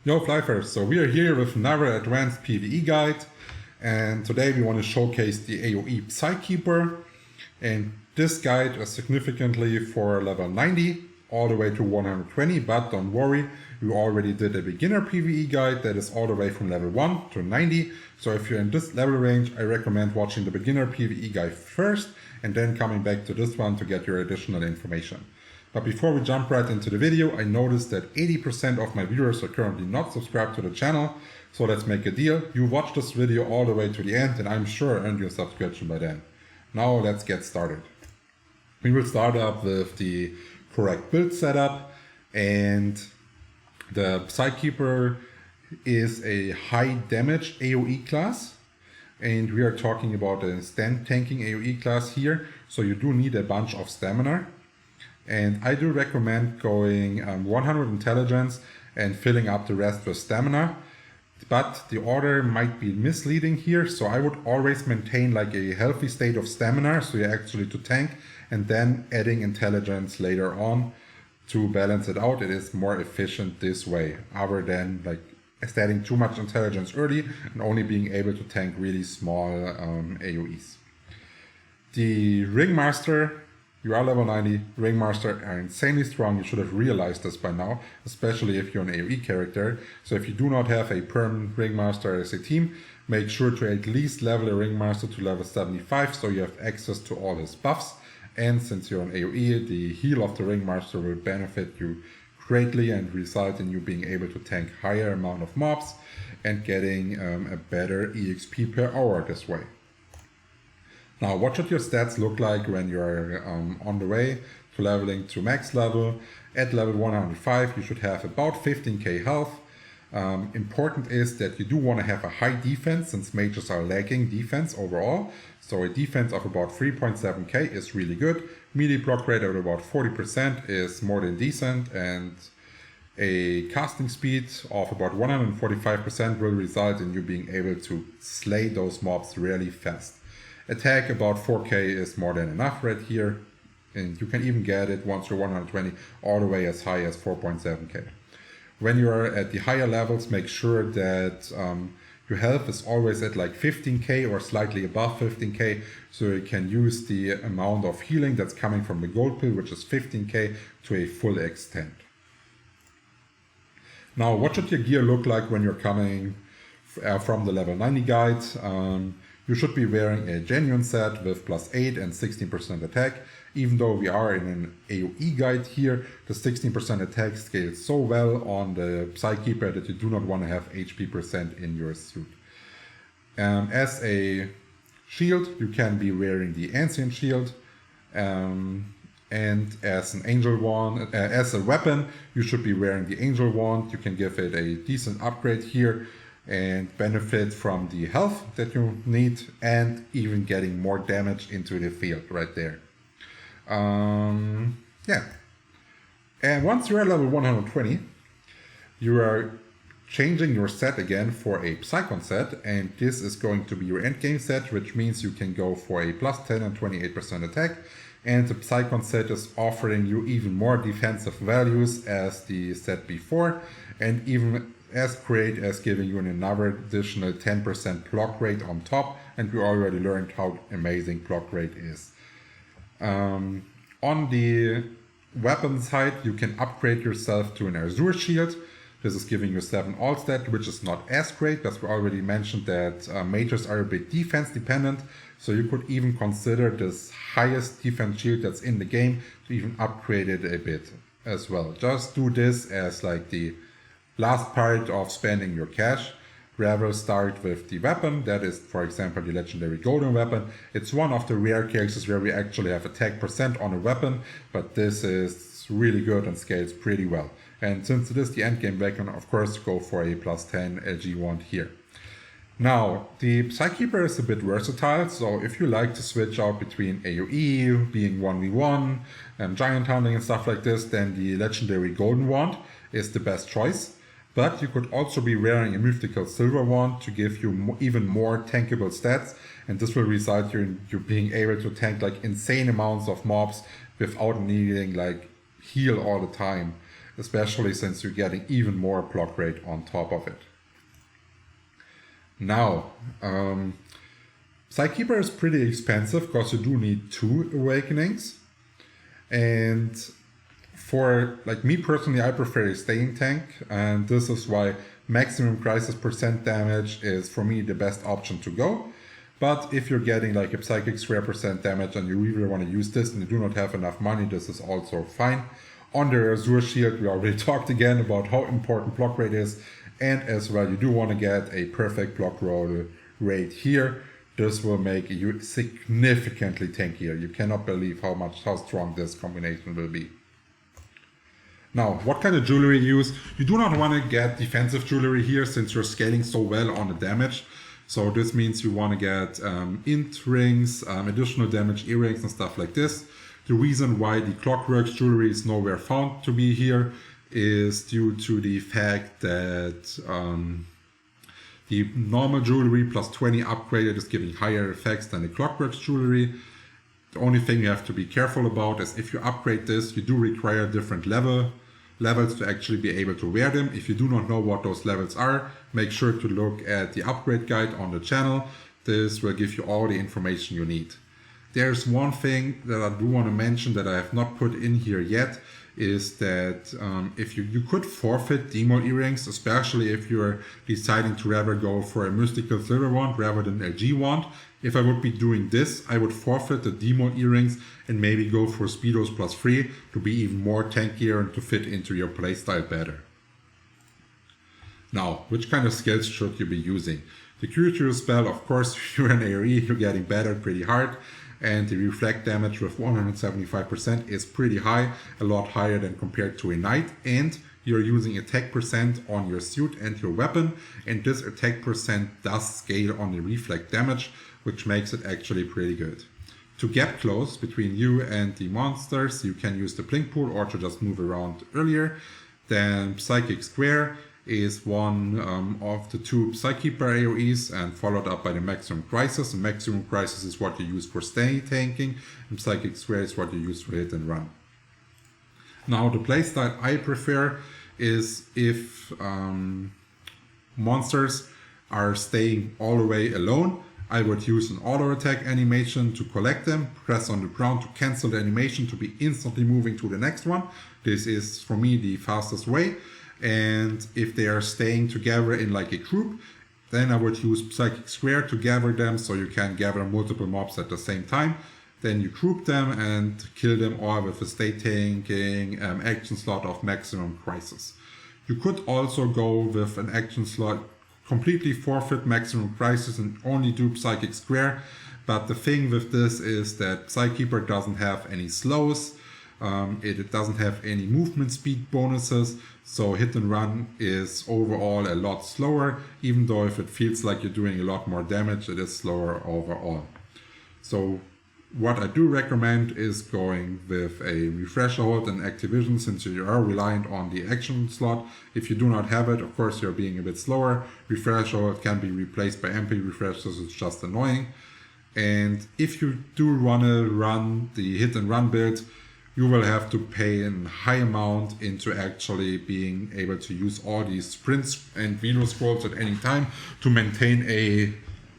Yo Flyffers, so we are here with another advanced PvE guide, and today we want to showcase the Aoe Psykeeper, and this guide is significantly for level 90 all the way to 120, but don't worry, we already did a beginner PvE guide that is all the way from level 1 to 90, so if you're in this level range, I recommend watching the beginner PvE guide first and then coming back to this one to get your additional information. But before we jump right into the video, I noticed that 80% of my viewers are currently not subscribed to the channel, so let's make a deal. You watch this video all the way to the end and I'm sure earned your subscription by then. Now let's get started. We will start up with the correct build setup, and the Psykeeper is a high damage AoE class, and we are talking about a stand tanking AoE class here, so you do need a bunch of stamina. And I do recommend going 100 intelligence and filling up the rest with stamina, but the order might be misleading here, so I would always maintain like a healthy state of stamina, so you're actually to tank, and then adding intelligence later on to balance it out. It is more efficient this way, other than like adding too much intelligence early and only being able to tank really small AoEs. The Ringmaster, you are level 90, Ringmaster are insanely strong. You should have realized this by now, especially if you're an AoE character. So if you do not have a permanent Ringmaster as a team, make sure to at least level a Ringmaster to level 75 so you have access to all his buffs. And since you're an AoE, the heal of the Ringmaster will benefit you greatly and result in you being able to tank higher amount of mobs and getting a better EXP per hour this way. Now, what should your stats look like when you're on the way to leveling to max level? At level 105, you should have about 15k health. Important is that you do want to have a high defense, since mages are lacking defense overall. So a defense of about 3.7k is really good. Melee block rate of about 40% is more than decent, and a casting speed of about 145% will result in you being able to slay those mobs really fast. Attack about 4k is more than enough right here, and you can even get it once you're 120 all the way as high as 4.7k. When you are at the higher levels, make sure that your health is always at like 15k or slightly above 15k, so you can use the amount of healing that's coming from the gold pill, which is 15k, to a full extent. Now, what should your gear look like when you're coming from the level 90 guide? You should be wearing a genuine set with +8 and 16% attack. Even though we are in an AoE guide here, the 16% attack scales so well on the Psykeeper that you do not want to have HP percent in your suit. As a shield, you can be wearing the Ancient Shield, and as an Angel Wand, as a weapon, you should be wearing the Angel Wand. You can give it a decent upgrade here and benefit from the health that you need, and even getting more damage into the field right there. Yeah. And once you're at level 120, you are changing your set again for a Psycon set, and this is going to be your endgame set, which means you can go for a +10 and 28% attack, and the Psycon set is offering you even more defensive values as the set before, and even as great as giving you another additional 10% block rate on top, and we already learned how amazing block rate is. On the weapon side, you can upgrade yourself to an Azure Shield. This is giving you 7 all stat, which is not as great, as we already mentioned that mages are a bit defense dependent, so you could even consider this highest defense shield that's in the game to even upgrade it a bit as well. Just do this as like the last part of spending your cash. Rather start with the weapon, that is for example the legendary golden weapon. It's one of the rare cases where we actually have attack percent on a weapon, but this is really good and scales pretty well. And since it is the endgame weapon, of course go for a +10 LG wand here. Now, the Psykeeper is a bit versatile, so if you like to switch out between AoE, being 1v1, and giant hunting and stuff like this, then the legendary golden wand is the best choice. But you could also be wearing a mythical silver wand to give you even more tankable stats, and this will result in you being able to tank like insane amounts of mobs without needing like heal all the time, especially since you're getting even more block rate on top of it. Now, Psykeeper is pretty expensive because you do need 2 awakenings, and for like me personally, I prefer a staying tank, and this is why maximum crisis % damage is for me the best option to go. But if you're getting like a psychic square % damage and you really want to use this and you do not have enough money, this is also fine. On the Azure Shield, we already talked again about how important block rate is, and as well you do want to get a perfect block roll rate here. This will make you significantly tankier. You cannot believe how strong this combination will be. Now, what kind of jewelry you use? You do not want to get defensive jewelry here since you're scaling so well on the damage. So this means you want to get int rings, additional damage earrings and stuff like this. The reason why the Clockworks jewelry is nowhere found to be here is due to the fact that the normal jewelry plus 20 upgraded is giving higher effects than the Clockworks jewelry. The only thing you have to be careful about is if you upgrade this, you do require different levels to actually be able to wear them. If you do not know what those levels are, make sure to look at the upgrade guide on the channel. This will give you all the information you need. There's one thing that I do want to mention that I have not put in here yet, is that if you could forfeit demo earrings, especially if you're deciding to rather go for a mystical silver wand rather than a G wand. If I would be doing this, I would forfeit the demo earrings and maybe go for speedos +3 to be even more tankier and to fit into your playstyle better. Now, which kind of skills should you be using? The Curious spell, of course, if you're an AoE, you're getting battered pretty hard. And the reflect damage with 175% is pretty high, a lot higher than compared to a knight. And you're using attack % on your suit and your weapon. And this attack % does scale on the reflect damage, which makes it actually pretty good. To get close between you and the monsters, you can use the blink pool or to just move around earlier. Then Psychic Square is one of the 2 Psykeeper AoEs and followed up by the Maximum Crisis. And Maximum Crisis is what you use for stay tanking, and Psychic Square is what you use for hit and run. Now the playstyle I prefer is if monsters are staying all the way alone, I would use an auto attack animation to collect them, press on the ground to cancel the animation to be instantly moving to the next one. This is for me the fastest way. And if they are staying together in like a group, then I would use Psychic Square to gather them so you can gather multiple mobs at the same time. Then you group them and kill them all with a stay tanking action slot of Maximum Crisis. You could also go with an action slot, completely forfeit Maximum Crisis and only do Psychic Square. But the thing with this is that Psykeeper doesn't have any slows. It doesn't have any movement speed bonuses, so hit and run is overall a lot slower, even though if it feels like you're doing a lot more damage, it is slower overall. So what I do recommend is going with a refresher hold and Activision, since you are reliant on the action slot. If you do not have it, of course you're being a bit slower. Refresher hold can be replaced by MP refreshers, it's just annoying. And if you do want to run the hit and run build, you will have to pay a high amount into actually being able to use all these sprints and Velo scrolls at any time to maintain a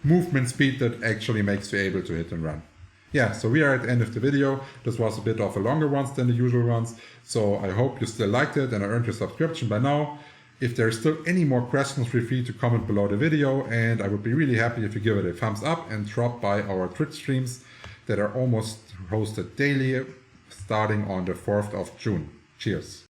movement speed that actually makes you able to hit and run. Yeah, so we are at the end of the video. This was a bit of a longer one than the usual ones, so I hope you still liked it and earned your subscription by now. If there's still any more questions, feel free to comment below the video, and I would be really happy if you give it a thumbs up and drop by our Twitch streams that are almost hosted daily, starting on the 4th of June. Cheers.